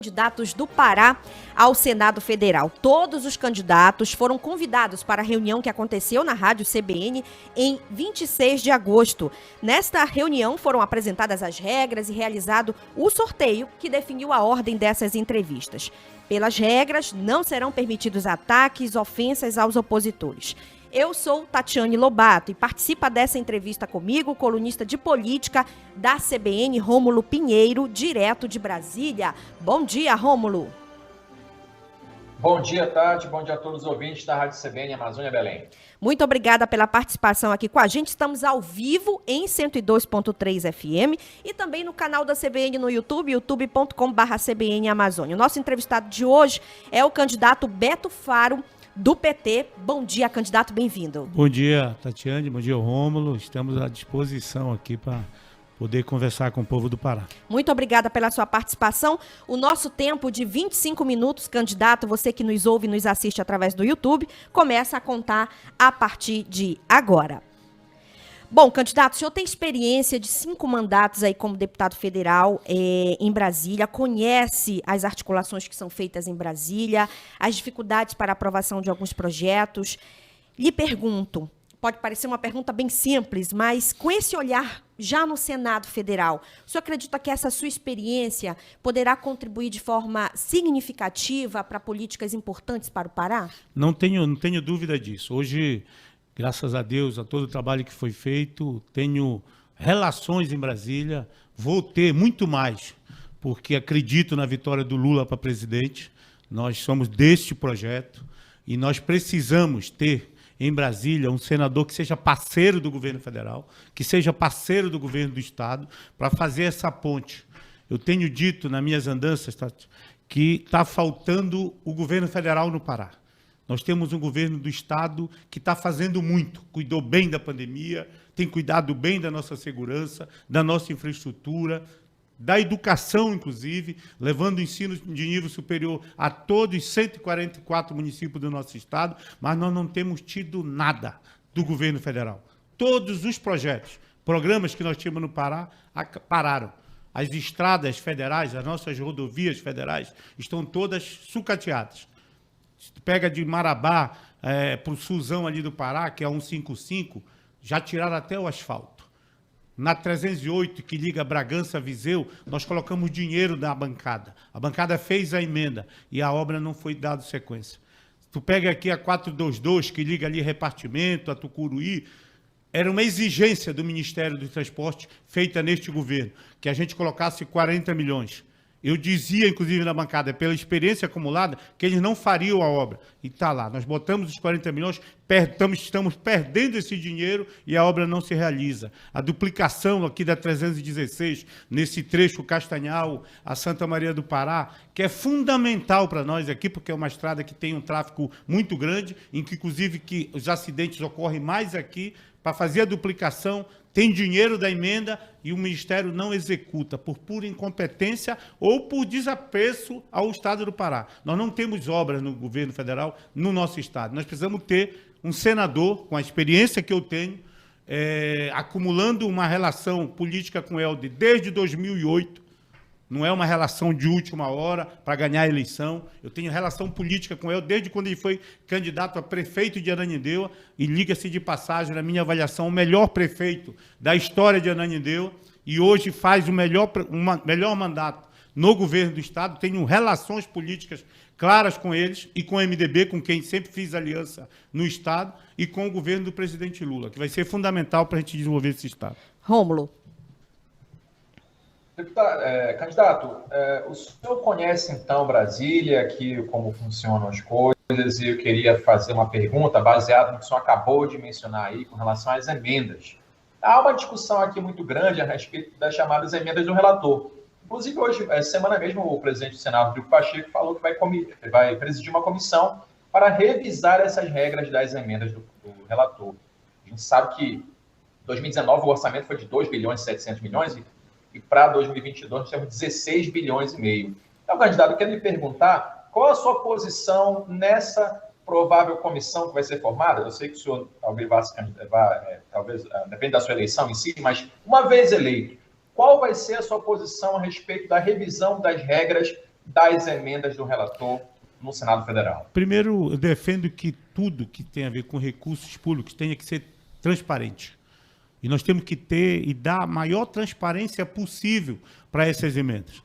Candidatos do Pará ao Senado Federal. Todos os candidatos foram convidados para a reunião que aconteceu na Rádio CBN em 26 de agosto. Nesta reunião foram apresentadas as regras e realizado o sorteio que definiu a ordem dessas entrevistas. Pelas regras, não serão permitidos ataques, ofensas aos opositores. Eu sou Tatiane Lobato e participa dessa entrevista comigo o colunista de política da CBN, Rômulo Pinheiro, direto de Brasília. Bom dia, Rômulo. Bom dia, Tati. Bom dia a todos os ouvintes da Rádio CBN Amazônia Belém. Muito obrigada pela participação aqui com a gente. Estamos ao vivo em 102.3 FM e também no canal da CBN no YouTube, youtube.com/CBN Amazônia. O nosso entrevistado de hoje é o candidato Beto Faro, do PT. Bom dia, candidato, bem-vindo. Bom dia, Tatiane, bom dia, Rômulo. Estamos à disposição aqui para poder conversar com o povo do Pará. Muito obrigada pela sua participação. O nosso tempo de 25 minutos, candidato, você que nos ouve e nos assiste através do YouTube, começa a contar a partir de agora. Bom, candidato, o senhor tem experiência de 5 mandatos aí como deputado federal em Brasília, conhece as articulações que são feitas em Brasília, as dificuldades para a aprovação de alguns projetos. Lhe pergunto, pode parecer uma pergunta bem simples, mas com esse olhar já no Senado Federal, o senhor acredita que essa sua experiência poderá contribuir de forma significativa para políticas importantes para o Pará? Não tenho dúvida disso. Hoje, graças a Deus, a todo o trabalho que foi feito, tenho relações em Brasília, vou ter muito mais, porque acredito na vitória do Lula para presidente. Nós somos deste projeto e nós precisamos ter em Brasília um senador que seja parceiro do governo federal, que seja parceiro do governo do estado, para fazer essa ponte. Eu tenho dito nas minhas andanças, Tati, que está faltando o governo federal no Pará. Nós temos um governo do estado que está fazendo muito, cuidou bem da pandemia, tem cuidado bem da nossa segurança, da nossa infraestrutura, da educação, inclusive, levando o ensino de nível superior a todos os 144 municípios do nosso estado, mas nós não temos tido nada do governo federal. Todos os programas que nós tínhamos no Pará, pararam. As estradas federais, as nossas rodovias federais, estão todas sucateadas. Pega de Marabá para o Suzão ali do Pará, que é a 155, já tiraram até o asfalto. Na 308, que liga Bragança a Viseu, nós colocamos dinheiro na bancada. A bancada fez a emenda e a obra não foi dada sequência. Tu pega aqui a 422, que liga ali Repartimento, a Tucuruí, era uma exigência do Ministério do Transporte feita neste governo, que a gente colocasse 40 milhões. Eu dizia, inclusive, na bancada, pela experiência acumulada, que eles não fariam a obra. E está lá, nós botamos os 40 milhões, estamos perdendo esse dinheiro e a obra não se realiza. A duplicação aqui da 316, nesse trecho Castanhal, a Santa Maria do Pará, que é fundamental para nós aqui, porque é uma estrada que tem um tráfego muito grande, em que, inclusive, que os acidentes ocorrem mais aqui, para fazer a duplicação, tem dinheiro da emenda e o Ministério não executa por pura incompetência ou por desapreço ao Estado do Pará. Nós não temos obras no governo federal no nosso Estado. Nós precisamos ter um senador, com a experiência que eu tenho, acumulando uma relação política com o Helder desde 2008, não é uma relação de última hora para ganhar a eleição. Eu tenho relação política com ele desde quando ele foi candidato a prefeito de Ananindeua e, liga-se de passagem, na minha avaliação, o melhor prefeito da história de Ananindeua e hoje faz o melhor mandato no governo do estado. Tenho relações políticas claras com eles e com o MDB, com quem sempre fiz aliança no estado, e com o governo do presidente Lula, que vai ser fundamental para a gente desenvolver esse estado. Rômulo. Candidato, o senhor conhece, então, Brasília, aqui como funcionam as coisas, e eu queria fazer uma pergunta baseada no que o senhor acabou de mencionar aí com relação às emendas. Há uma discussão aqui muito grande a respeito das chamadas emendas do relator. Inclusive, hoje, essa semana mesmo, o presidente do Senado, Rodrigo Pacheco, falou que vai presidir uma comissão para revisar essas regras das emendas do relator. A gente sabe que em 2019 o orçamento foi de 2 bilhões e 700 milhões e para 2022 nós temos 16 bilhões e meio. Então, candidato, eu quero lhe perguntar qual a sua posição nessa provável comissão que vai ser formada. Eu sei que o senhor talvez depende da sua eleição em si, mas uma vez eleito, qual vai ser a sua posição a respeito da revisão das regras das emendas do relator no Senado Federal? Primeiro, eu defendo que tudo que tem a ver com recursos públicos tenha que ser transparente. E nós temos que ter e dar a maior transparência possível para essas emendas.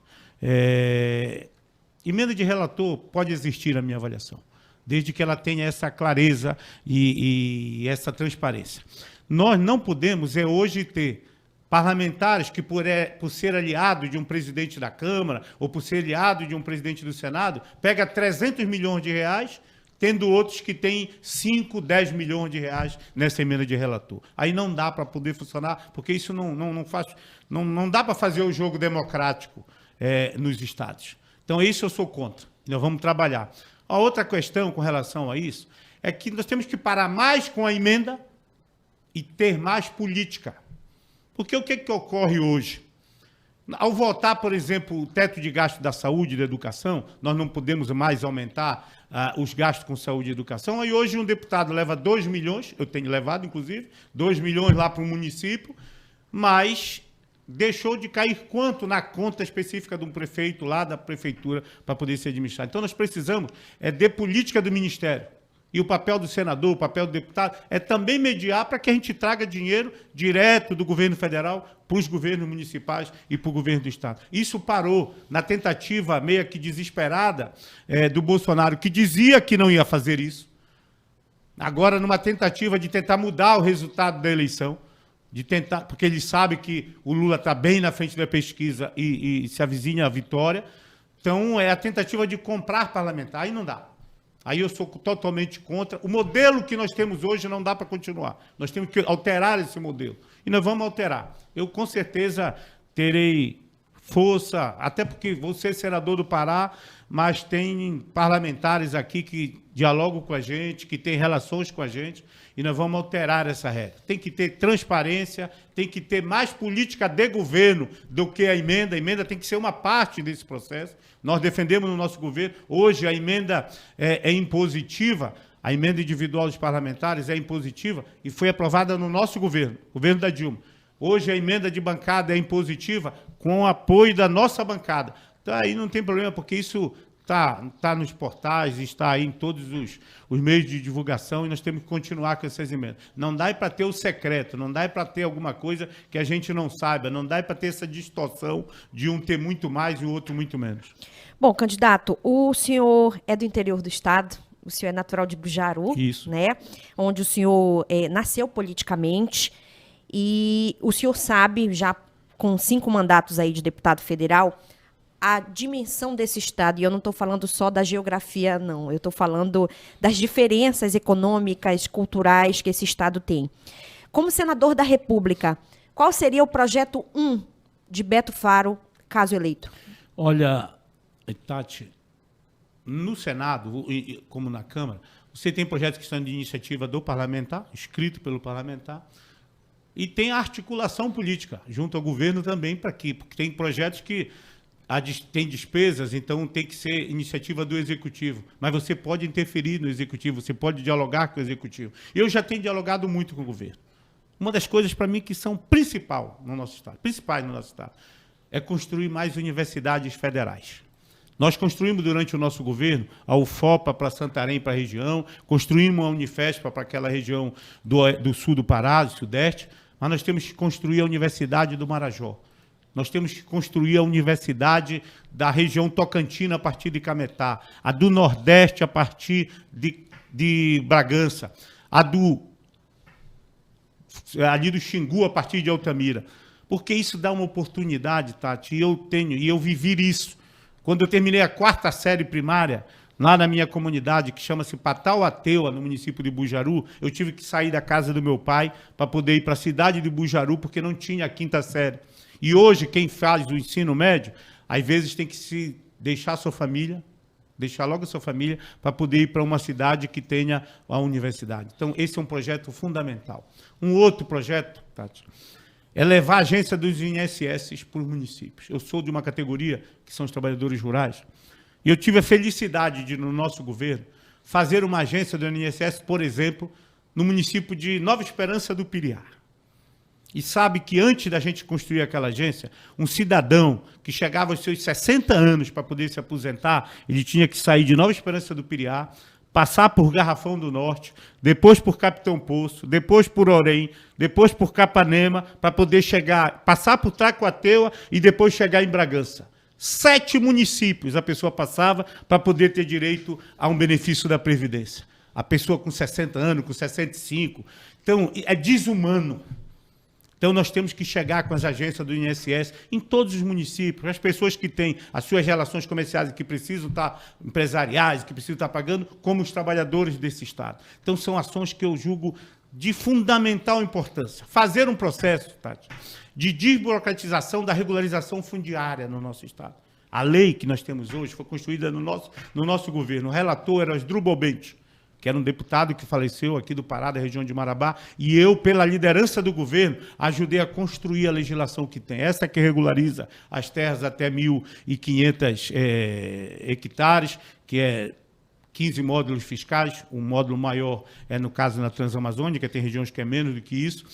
Emenda de relator pode existir na minha avaliação, desde que ela tenha essa clareza e essa transparência. Nós não podemos hoje ter parlamentares que, por ser aliado de um presidente da Câmara ou por ser aliado de um presidente do Senado, pega 300 milhões de reais, tendo outros que têm 5, 10 milhões de reais nessa emenda de relator. Aí não dá para poder funcionar, porque isso não dá para fazer o jogo democrático nos estados. Então, isso eu sou contra. Nós vamos trabalhar. A outra questão com relação a isso é que nós temos que parar mais com a emenda e ter mais política. Porque o que ocorre hoje? Ao votar, por exemplo, o teto de gasto da saúde e da educação, nós não podemos mais aumentar os gastos com saúde e educação. Aí hoje um deputado leva 2 milhões, eu tenho levado, inclusive, 2 milhões lá para o município, mas deixou de cair quanto na conta específica de um prefeito lá da prefeitura para poder ser administrado. Então nós precisamos de política do Ministério. E o papel do senador, o papel do deputado, é também mediar para que a gente traga dinheiro direto do governo federal para os governos municipais e para o governo do Estado. Isso parou na tentativa meio que desesperada do Bolsonaro, que dizia que não ia fazer isso. Agora, numa tentativa de tentar mudar o resultado da eleição, porque ele sabe que o Lula está bem na frente da pesquisa e se avizinha a vitória. Então, é a tentativa de comprar parlamentar. Aí não dá. Aí eu sou totalmente contra. O modelo que nós temos hoje não dá para continuar. Nós temos que alterar esse modelo. E nós vamos alterar. Eu, com certeza, terei força, até porque vou ser senador do Pará, mas tem parlamentares aqui que dialogam com a gente, que têm relações com a gente, e nós vamos alterar essa regra. Tem que ter transparência, tem que ter mais política de governo do que a emenda. A emenda tem que ser uma parte desse processo. Nós defendemos no nosso governo. Hoje a emenda é impositiva, a emenda individual dos parlamentares é impositiva e foi aprovada no nosso governo, governo da Dilma. Hoje a emenda de bancada é impositiva com o apoio da nossa bancada. Então aí não tem problema, porque isso está nos portais, está aí em todos os meios de divulgação e nós temos que continuar com essas emendas. Não dá para ter o secreto, não dá para ter alguma coisa que a gente não saiba, não dá para ter essa distorção de um ter muito mais e o outro muito menos. Bom, candidato, o senhor é do interior do estado, o senhor é natural de Bujaru, isso, né? Onde o senhor nasceu politicamente e o senhor sabe, já com 5 mandatos aí de deputado federal, a dimensão desse estado, e eu não estou falando só da geografia, não, eu estou falando das diferenças econômicas, culturais que esse estado tem. Como senador da República, qual seria o projeto 1 de Beto Faro, caso eleito? Olha, Tati, no Senado, como na Câmara, você tem projetos que são de iniciativa do parlamentar, escrito pelo parlamentar, e tem a articulação política, junto ao governo também, para quê? Porque tem projetos que tem despesas, então tem que ser iniciativa do Executivo. Mas você pode interferir no Executivo, você pode dialogar com o Executivo. Eu já tenho dialogado muito com o governo. Uma das coisas, para mim, que são principais no nosso Estado, é construir mais universidades federais. Nós construímos durante o nosso governo a UFOPA para Santarém, para a região, construímos a Unifespa para aquela região do sul do Pará, do Sudeste, mas nós temos que construir a Universidade do Marajó. Nós temos que construir a universidade da região Tocantina a partir de Cametá, a do Nordeste a partir de Bragança, ali do Xingu a partir de Altamira. Porque isso dá uma oportunidade, Tati, e eu vivi isso. Quando eu terminei a 4ª série primária, lá na minha comunidade, que chama-se Patauateua, no município de Bujaru, eu tive que sair da casa do meu pai para poder ir para a cidade de Bujaru, porque não tinha a 5ª série. E hoje, quem faz o ensino médio, às vezes tem que se deixar a sua família, deixar logo a sua família, para poder ir para uma cidade que tenha a universidade. Então, esse é um projeto fundamental. Um outro projeto, Tati, é levar a agência dos INSS para os municípios. Eu sou de uma categoria, que são os trabalhadores rurais, e eu tive a felicidade de, no nosso governo, fazer uma agência do INSS, por exemplo, no município de Nova Esperança do Piriá. E sabe que antes da gente construir aquela agência, um cidadão que chegava aos seus 60 anos para poder se aposentar, ele tinha que sair de Nova Esperança do Piriá, passar por Garrafão do Norte, depois por Capitão Poço, depois por Orém, depois por Capanema, para poder chegar, passar por Taquateua e depois chegar em Bragança. 7 municípios a pessoa passava para poder ter direito a um benefício da Previdência. A pessoa com 60 anos, com 65. Então, é desumano. Então, nós temos que chegar com as agências do INSS em todos os municípios, as pessoas que têm as suas relações comerciais e que precisam estar empresariais, que precisam estar pagando, como os trabalhadores desse Estado. Então, são ações que eu julgo de fundamental importância. Fazer um processo, Tati, de desburocratização da regularização fundiária no nosso Estado. A lei que nós temos hoje foi construída no nosso governo. O relator era Asdrubal Bente, que era um deputado que faleceu aqui do Pará, da região de Marabá, e eu, pela liderança do governo, ajudei a construir a legislação que tem. Essa que regulariza as terras até 1.500 hectares, que é 15 módulos fiscais, um módulo maior é, no caso, na Transamazônica, tem regiões que é menos do que isso,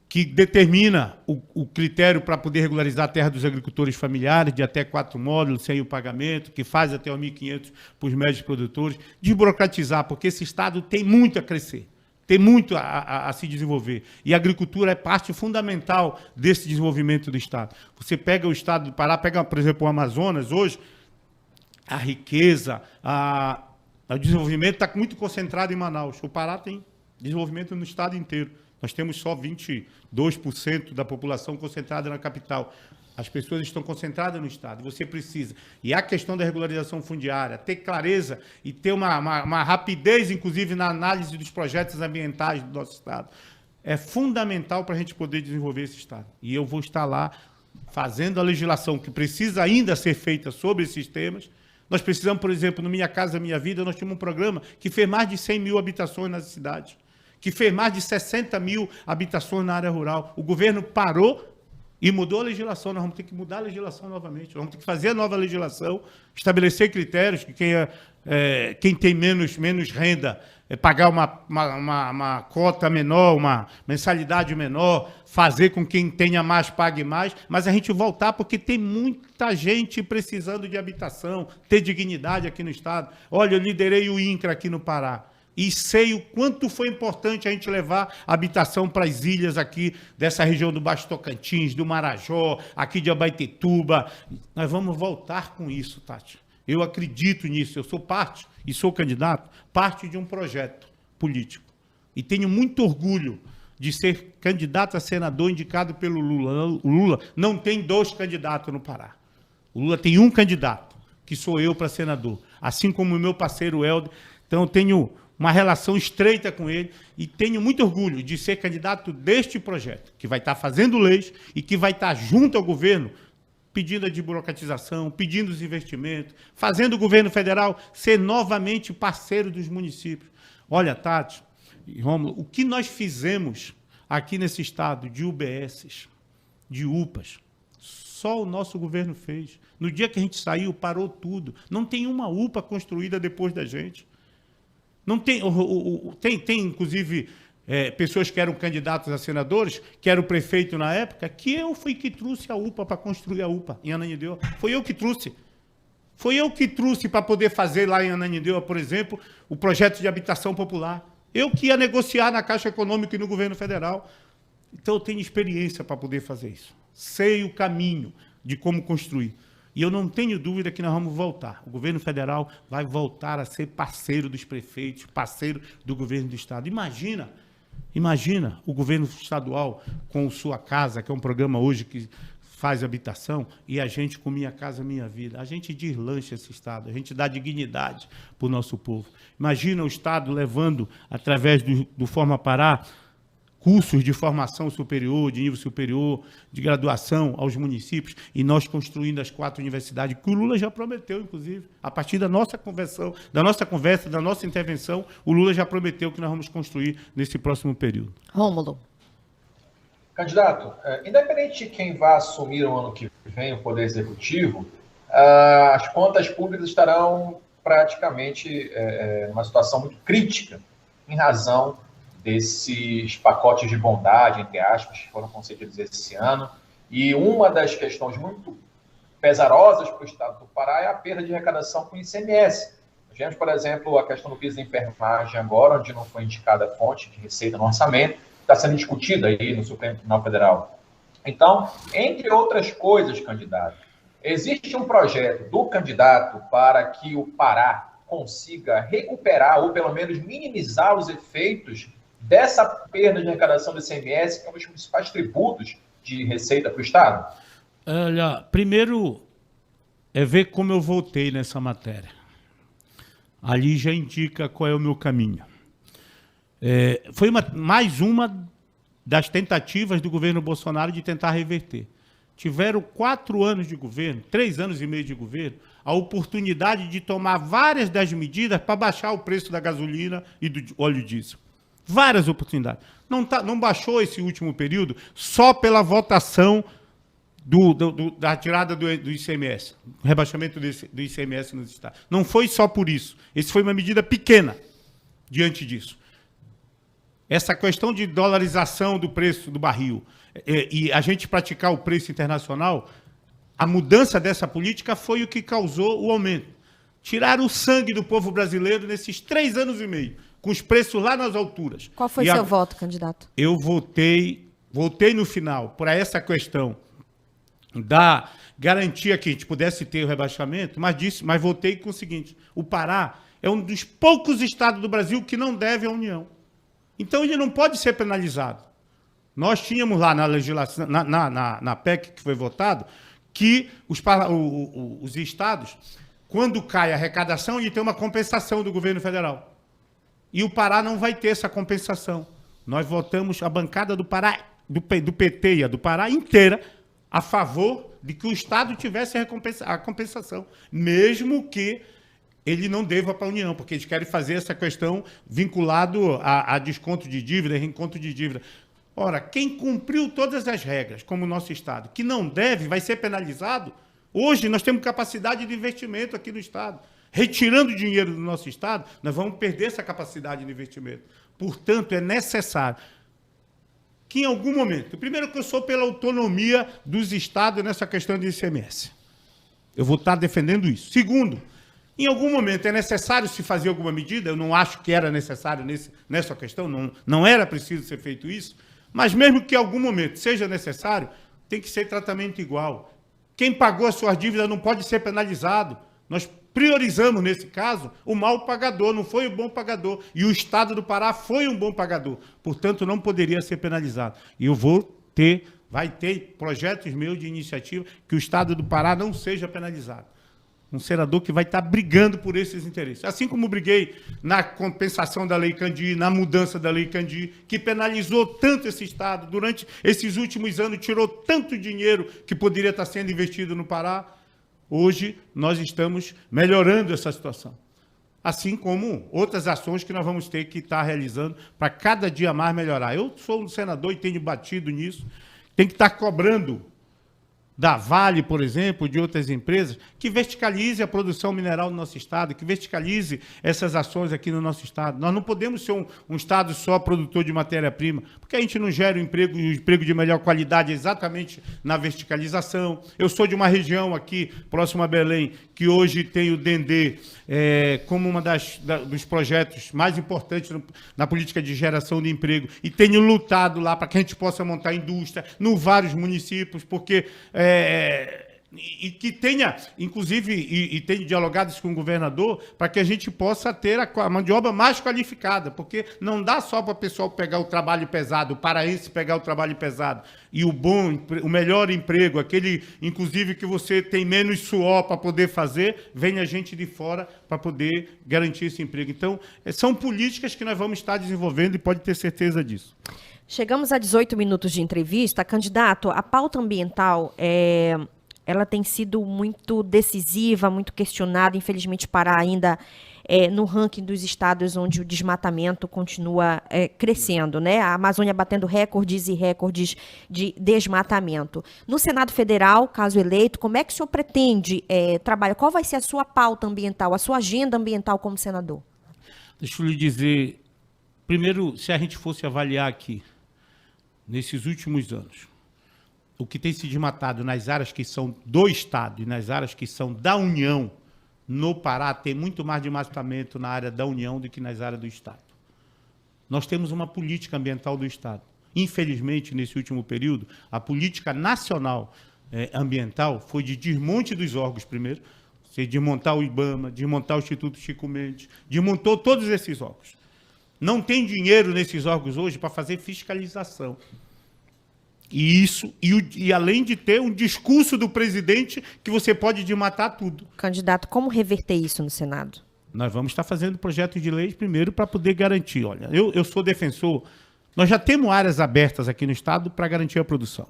que determina o critério para poder regularizar a terra dos agricultores familiares, de até 4 módulos, sem o pagamento, que faz até 1.500 para os médios produtores, desburocratizar, porque esse Estado tem muito a crescer, tem muito a se desenvolver. E a agricultura é parte fundamental desse desenvolvimento do Estado. Você pega o Estado do Pará, pega, por exemplo, o Amazonas, hoje, a riqueza, o desenvolvimento está muito concentrado em Manaus. O Pará tem desenvolvimento no Estado inteiro. Nós temos só 22% da população concentrada na capital. As pessoas estão concentradas no Estado. Você precisa. E a questão da regularização fundiária, ter clareza e ter uma rapidez, inclusive, na análise dos projetos ambientais do nosso Estado, é fundamental para a gente poder desenvolver esse Estado. E eu vou estar lá fazendo a legislação que precisa ainda ser feita sobre esses temas. Nós precisamos, por exemplo, no Minha Casa Minha Vida, nós tínhamos um programa que fez mais de 100 mil habitações nas cidades, que fez mais de 60 mil habitações na área rural. O governo parou e mudou a legislação. Nós vamos ter que mudar a legislação novamente. Nós vamos ter que fazer a nova legislação, estabelecer critérios que quem tem menos renda pagar uma cota menor, uma mensalidade menor, fazer com que quem tenha mais pague mais, mas a gente voltar porque tem muita gente precisando de habitação, ter dignidade aqui no Estado. Olha, eu liderei o INCRA aqui no Pará. E sei o quanto foi importante a gente levar a habitação para as ilhas aqui dessa região do Baixo Tocantins, do Marajó, aqui de Abaetetuba. Nós vamos voltar com isso, Tati. Eu acredito nisso, eu sou parte, e sou candidato, parte de um projeto político. E tenho muito orgulho de ser candidato a senador indicado pelo Lula. O Lula não tem 2 candidatos no Pará. O Lula tem um candidato, que sou eu para senador. Assim como o meu parceiro Helder. Então, eu tenho uma relação estreita com ele e tenho muito orgulho de ser candidato deste projeto, que vai estar fazendo leis e que vai estar junto ao governo, pedindo a desburocratização, pedindo os investimentos, fazendo o governo federal ser novamente parceiro dos municípios. Olha, Tati e Rômulo, o que nós fizemos aqui nesse Estado de UBSs, de UPAs, só o nosso governo fez. No dia que a gente saiu, parou tudo. Não tem uma UPA construída depois da gente. Não tem, inclusive, pessoas que eram candidatos a senadores, que era o prefeito na época, que eu fui que trouxe a UPA para construir a UPA em Ananindeua. Foi eu que trouxe. Foi eu que trouxe para poder fazer lá em Ananindeua, por exemplo, o projeto de habitação popular. Eu que ia negociar na Caixa Econômica e no governo federal. Então, eu tenho experiência para poder fazer isso. Sei o caminho de como construir. E eu não tenho dúvida que nós vamos voltar. O governo federal vai voltar a ser parceiro dos prefeitos, parceiro do governo do Estado. Imagina o governo estadual com o Sua Casa, que é um programa hoje que faz habitação, e a gente com Minha Casa Minha Vida. A gente deslancha esse Estado, a gente dá dignidade para o nosso povo. Imagina o Estado levando, através do Forma Pará, cursos de formação superior, de nível superior, de graduação aos municípios, e nós construindo as 4 universidades, que o Lula já prometeu, inclusive, a partir da nossa conversa, da nossa intervenção, o Lula já prometeu que nós vamos construir nesse próximo período. Rômulo. Candidato, independente de quem vai assumir o ano que vem o Poder Executivo, as contas públicas estarão praticamente numa situação muito crítica, em razão desses pacotes de bondade, entre aspas, que foram concedidos esse ano. E uma das questões muito pesarosas para o estado do Pará é a perda de arrecadação com o ICMS. Nós tivemos, por exemplo, a questão do piso da enfermagem agora, onde não foi indicada a fonte de receita no orçamento, está sendo discutida aí no Supremo Tribunal Federal. Então, entre outras coisas, candidato, existe um projeto do candidato para que o Pará consiga recuperar ou pelo menos minimizar os efeitos dessa perda de arrecadação do ICMS, que é um dos principais tributos de receita para o Estado? Olha, primeiro é ver como eu voltei nessa matéria. Ali já indica qual é o meu caminho. Foi mais uma das tentativas do governo Bolsonaro de tentar reverter. Tiveram 4 anos de governo, 3 anos e meio de governo, a oportunidade de tomar várias das medidas para baixar o preço da gasolina e do óleo diesel. Várias oportunidades. Não baixou esse último período só pela votação da retirada do ICMS, o rebaixamento do ICMS nos estados. Não foi só por isso. Essa foi uma medida pequena diante disso. Essa questão de dolarização do preço do barril e a gente praticar o preço internacional, a mudança dessa política foi o que causou o aumento. Tiraram o sangue do povo brasileiro nesses 3 anos e meio, com os preços lá nas alturas. Qual foi seu voto, candidato? Eu votei no final por essa questão da garantia que a gente pudesse ter o rebaixamento, mas votei com o seguinte: o Pará é um dos poucos estados do Brasil que não deve à União. Então ele não pode ser penalizado. Nós tínhamos lá na legislação, na PEC que foi votado, que os estados, quando cai a arrecadação, ele tem uma compensação do governo federal. E o Pará não vai ter essa compensação. Nós votamos, a bancada do Pará, do PT e a do Pará inteira, a favor de que o Estado tivesse a compensação, mesmo que ele não deva para a União, porque eles querem fazer essa questão vinculado a desconto de dívida, reencontro de dívida. Ora, quem cumpriu todas as regras, como o nosso Estado, que não deve, vai ser penalizado. Hoje nós temos capacidade de investimento aqui no Estado. Retirando dinheiro do nosso Estado, nós vamos perder essa capacidade de investimento. Portanto, é necessário que em algum momento, primeiro que eu sou pela autonomia dos estados nessa questão de ICMS. Eu vou estar defendendo isso. Segundo, em algum momento é necessário se fazer alguma medida, eu não acho que era necessário nessa questão, não era preciso ser feito isso, mas mesmo que em algum momento seja necessário, tem que ser tratamento igual. Quem pagou as suas dívidas não pode ser penalizado. Nós priorizamos, nesse caso, o mau pagador, não foi o bom pagador. E o Estado do Pará foi um bom pagador. Portanto, não poderia ser penalizado. E eu vai ter projetos meus de iniciativa que o Estado do Pará não seja penalizado. Um senador que vai estar brigando por esses interesses. Assim como briguei na compensação da Lei Candir, na mudança da Lei Candir, que penalizou tanto esse Estado, durante esses últimos anos, tirou tanto dinheiro que poderia estar sendo investido no Pará. Hoje, nós estamos melhorando essa situação. Assim como outras ações que nós vamos ter que estar realizando para cada dia mais melhorar. Eu sou um senador e tenho batido nisso. Tem que estar cobrando da Vale, por exemplo, de outras empresas, que verticalize a produção mineral no nosso Estado, que verticalize essas ações aqui no nosso Estado. Nós não podemos ser um Estado só produtor de matéria-prima, porque a gente não gera um emprego de melhor qualidade exatamente na verticalização. Eu sou de uma região aqui, próximo a Belém, que hoje tem o Dendê como um dos projetos mais importantes na política de geração de emprego, e tenho lutado lá para que a gente possa montar indústria em vários municípios, porque e que tenha, inclusive, e tenho dialogado isso com o governador, para que a gente possa ter a mão de obra mais qualificada, porque não dá só para o pessoal pegar o trabalho pesado, o paraense pegar o trabalho pesado, e o melhor emprego, aquele, inclusive, que você tem menos suor para poder fazer, vem a gente de fora para poder garantir esse emprego. Então, são políticas que nós vamos estar desenvolvendo e pode ter certeza disso. Chegamos a 18 minutos de entrevista. Candidato, a pauta ambiental, ela tem sido muito decisiva, muito questionada. Infelizmente, Pará ainda no ranking dos estados onde o desmatamento continua crescendo, né? A Amazônia batendo recordes e recordes de desmatamento. No Senado Federal, caso eleito, como é que o senhor pretende trabalhar? Qual vai ser a sua pauta ambiental, a sua agenda ambiental como senador? Deixa eu lhe dizer, Primeiro, se a gente fosse avaliar aqui, nesses últimos anos, o que tem se desmatado nas áreas que são do Estado e nas áreas que são da União, no Pará, tem muito mais desmatamento na área da União do que nas áreas do Estado. Nós temos uma política ambiental do Estado. Infelizmente, nesse último período, a política nacional ambiental foi de desmonte dos órgãos primeiro, você desmontar o IBAMA, desmontar o Instituto Chico Mendes, desmontou todos esses órgãos. Não tem dinheiro nesses órgãos hoje para fazer fiscalização. E além de ter um discurso do presidente que você pode desmatar tudo. Candidato, como reverter isso no Senado? Nós vamos estar fazendo projetos de lei primeiro para poder garantir. Olha, eu sou defensor, nós já temos áreas abertas aqui no Estado para garantir a produção.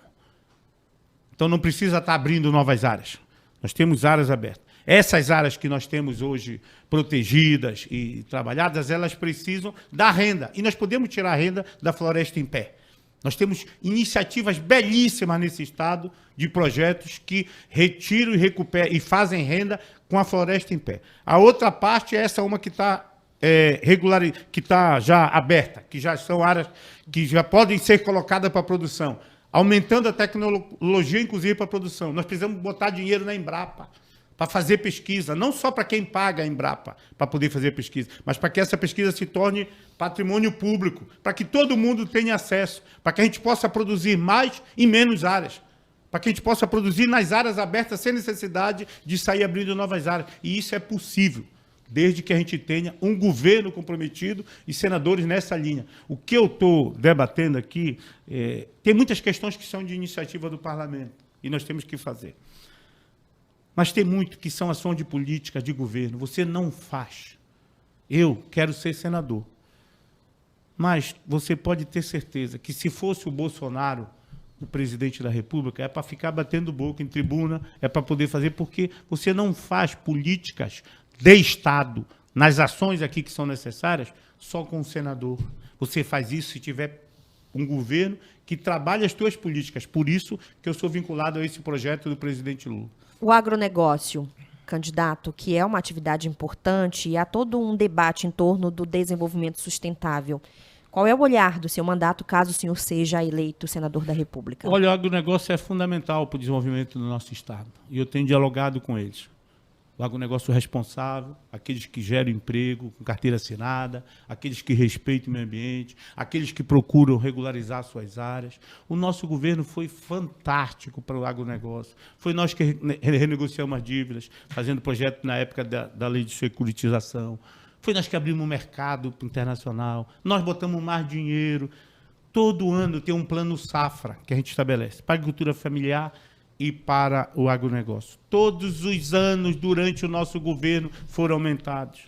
Então não precisa estar abrindo novas áreas. Nós temos áreas abertas. Essas áreas que nós temos hoje protegidas e trabalhadas, elas precisam da renda. E nós podemos tirar a renda da floresta em pé. Nós temos iniciativas belíssimas nesse estado de projetos que retiram e recuperam e fazem renda com a floresta em pé. A outra parte é essa uma que está que está já aberta, que já são áreas que já podem ser colocadas para produção, aumentando a tecnologia, inclusive, para a produção. Nós precisamos botar dinheiro na Embrapa para fazer pesquisa, não só para quem paga a Embrapa para poder fazer pesquisa, mas para que essa pesquisa se torne patrimônio público, para que todo mundo tenha acesso, para que a gente possa produzir mais em menos áreas, para que a gente possa produzir nas áreas abertas sem necessidade de sair abrindo novas áreas. E isso é possível, desde que a gente tenha um governo comprometido e senadores nessa linha. O que eu estou debatendo aqui, tem muitas questões que são de iniciativa do parlamento, e nós temos que fazer. Mas tem muito que são ações de política, de governo. Você não faz. Eu quero ser senador. Mas você pode ter certeza que se fosse o Bolsonaro, o presidente da República, é para ficar batendo boca em tribuna, é para poder fazer, porque você não faz políticas de Estado, nas ações aqui que são necessárias, só com o senador. Você faz isso se tiver um governo que trabalhe as suas políticas. Por isso que eu sou vinculado a esse projeto do presidente Lula. O agronegócio, candidato, que é uma atividade importante e há todo um debate em torno do desenvolvimento sustentável. Qual é o olhar do seu mandato, caso o senhor seja eleito senador da República? Olha, o agronegócio é fundamental para o desenvolvimento do nosso Estado. E eu tenho dialogado com eles. O agronegócio responsável, aqueles que geram emprego, com carteira assinada, aqueles que respeitam o meio ambiente, aqueles que procuram regularizar suas áreas. O nosso governo foi fantástico para o agronegócio. Foi nós que renegociamos as dívidas, fazendo projeto na época da lei de securitização. Foi nós que abrimos o mercado internacional. Nós botamos mais dinheiro. Todo ano tem um plano safra que a gente estabelece para a agricultura familiar e para o agronegócio. Todos os anos, durante o nosso governo, foram aumentados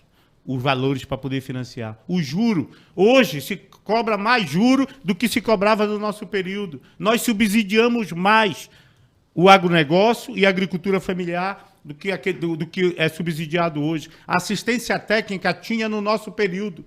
os valores para poder financiar. O juro, hoje, se cobra mais juro do que se cobrava no nosso período. Nós subsidiamos mais o agronegócio e a agricultura familiar do que é subsidiado hoje. A assistência técnica tinha no nosso período.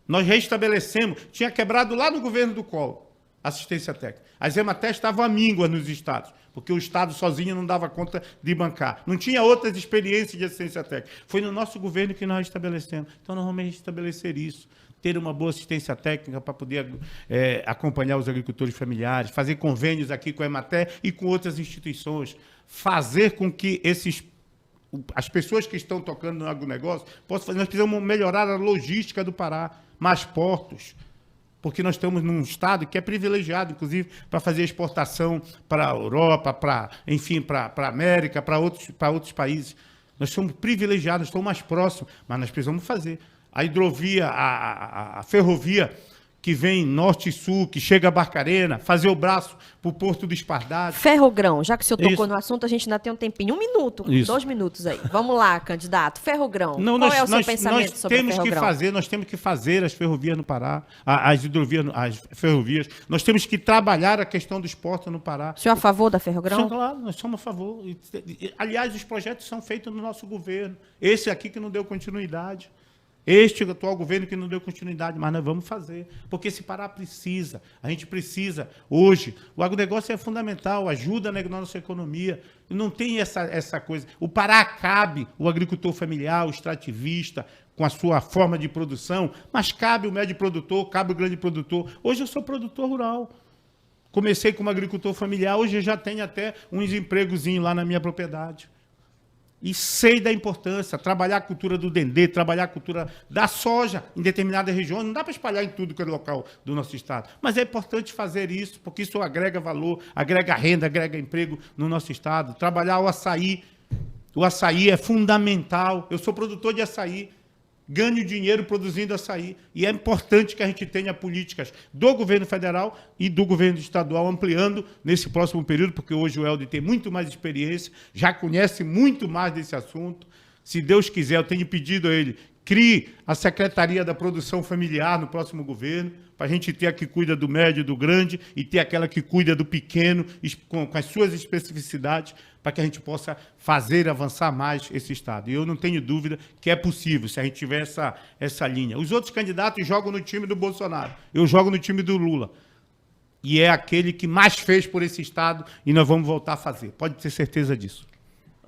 Nós restabelecemos. Tinha quebrado lá no governo do Collor, assistência técnica. As EMATES estavam à míngua nos estados, porque o Estado sozinho não dava conta de bancar. Não tinha outras experiências de assistência técnica. Foi no nosso governo que nós estabelecemos. Então, nós vamos restabelecer isso. Ter uma boa assistência técnica para poder acompanhar os agricultores familiares, fazer convênios aqui com a EMATE e com outras instituições, fazer com que as pessoas que estão tocando no agronegócio possam fazer. Nós precisamos melhorar a logística do Pará, mais portos, porque nós estamos num estado que é privilegiado, inclusive, para fazer exportação para a Europa, para a América, para outros países. Nós somos privilegiados, estamos mais próximos, mas nós precisamos fazer. A hidrovia, a ferrovia que vem norte e sul, que chega a Barcarena, fazer o braço para o Porto do Espardado. Ferrogrão, já que o senhor tocou Isso. no assunto, a gente ainda tem um tempinho, 1 minuto, Isso. 2 minutos aí. Vamos lá, candidato. Ferrogrão, Não, qual é o seu pensamento nós sobre o temos Ferrogrão? nós temos que fazer as ferrovias no Pará, as hidrovias, as ferrovias. Nós temos que trabalhar a questão do esporte no Pará. O senhor é a favor da Ferrogrão? Claro, nós somos a favor. Aliás, os projetos são feitos no nosso governo. Esse aqui que não deu continuidade. Este atual governo que não deu continuidade, mas nós vamos fazer. Porque esse Pará precisa, a gente precisa hoje. O agronegócio é fundamental, ajuda na nossa economia. Não tem essa coisa. O Pará cabe o agricultor familiar, o extrativista, com a sua forma de produção, mas cabe o médio produtor, cabe o grande produtor. Hoje eu sou produtor rural. Comecei como agricultor familiar, hoje eu já tenho até uns empregozinhos lá na minha propriedade. E sei da importância, trabalhar a cultura do dendê, trabalhar a cultura da soja em determinadas regiões. Não dá para espalhar em tudo que é local do nosso estado. Mas é importante fazer isso, porque isso agrega valor, agrega renda, agrega emprego no nosso estado. Trabalhar o açaí é fundamental. Eu sou produtor de açaí, ganho dinheiro produzindo açaí. E é importante que a gente tenha políticas do governo federal e do governo estadual ampliando nesse próximo período, porque hoje o Helder tem muito mais experiência, já conhece muito mais desse assunto. Se Deus quiser, eu tenho pedido a ele, crie a Secretaria da Produção Familiar no próximo governo, para a gente ter a que cuida do médio e do grande e ter aquela que cuida do pequeno, com as suas especificidades, para que a gente possa fazer avançar mais esse Estado. E eu não tenho dúvida que é possível, se a gente tiver essa linha. Os outros candidatos jogam no time do Bolsonaro, eu jogo no time do Lula. E é aquele que mais fez por esse Estado e nós vamos voltar a fazer. Pode ter certeza disso.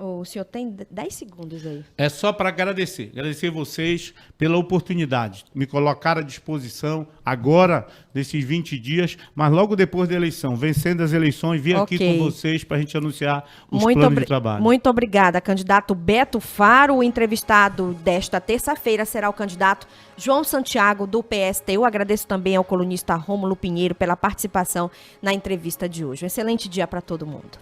O senhor tem 10 segundos aí. É só para agradecer vocês pela oportunidade, me colocar à disposição agora, nesses 20 dias, mas logo depois da eleição, vencendo as eleições, vir aqui com vocês para a gente anunciar os planos de trabalho. Muito obrigada, candidato Beto Faro. O entrevistado desta terça-feira será o candidato João Santiago, do PST. Eu agradeço também ao colunista Rômulo Pinheiro pela participação na entrevista de hoje. Um excelente dia para todo mundo.